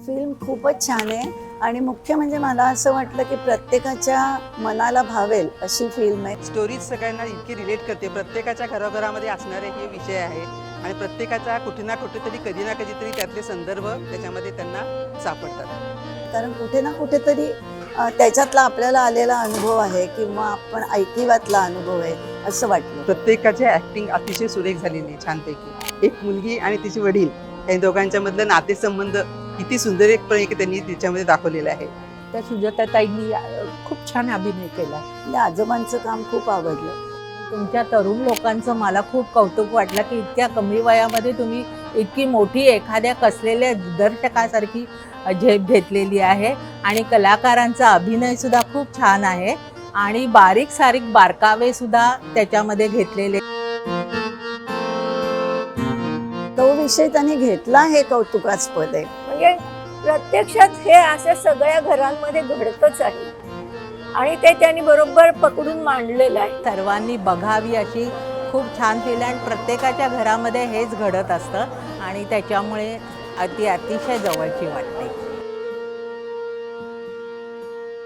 Film खूपच छान आहे आणि मुख्य म्हणजे मला असं वाटलं की प्रत्येकाच्या मनाला भावेल अशी फिल्म आहे. स्टोरीज सगळ्यांना इतकी रिलेट करते. प्रत्येकाच्या घराघरामध्ये असणारे हे विषय आहे आणि प्रत्येकाचा कुठे ना कुठेतरी कधी ना कधीतरी त्यातले संदर्भ त्याच्यामध्ये त्यांना सापडतात. कारण कुठे ना कुठेतरी त्याच्यातला आपल्याला आलेला अनुभव आहे किंवा आपण ऐकिवातला अनुभव आहे असं वाटलं. प्रत्येकाची ऍक्टिंग अतिशय सुरेख झालेली आहे, छानपैकी. एक मुलगी आणि तिचे वडील या दोघांच्या मधलं नातेसंबंध किती सुंदर एक त्यांनी त्याच्यामध्ये दाखवलेलं आहे. त्या सुजाताताईंनी खूप छान अभिनय केला. म्हणजे आजोबांचं काम खूप आवडलं. तुमच्या तरुण लोकांचं मला खूप कौतुक वाटलं की इतक्या कमी वयामध्ये तुम्ही इतकी मोठी एखाद्या कसलेल्या दिग्दर्शकासारखी झेप घेतलेली आहे आणि कलाकारांचा अभिनय सुद्धा खूप छान आहे आणि बारीक सारीक बारकावे सुद्धा त्याच्यामध्ये घेतलेले. तो विषय त्यांनी घेतला हे कौतुकास्पद आहे. म्हणजे प्रत्यक्षात हे असं सगळ्या घरांमध्ये घडतच आहे आणि ते त्यांनी बरोबर पकडून मांडलेलं आहे. सर्वांनी बघावी अशी खूप छान फिल्म आणि प्रत्येकाच्या घरामध्ये हेच घडत असतं आणि त्याच्यामुळे ती अतिशय जवळची वाटते.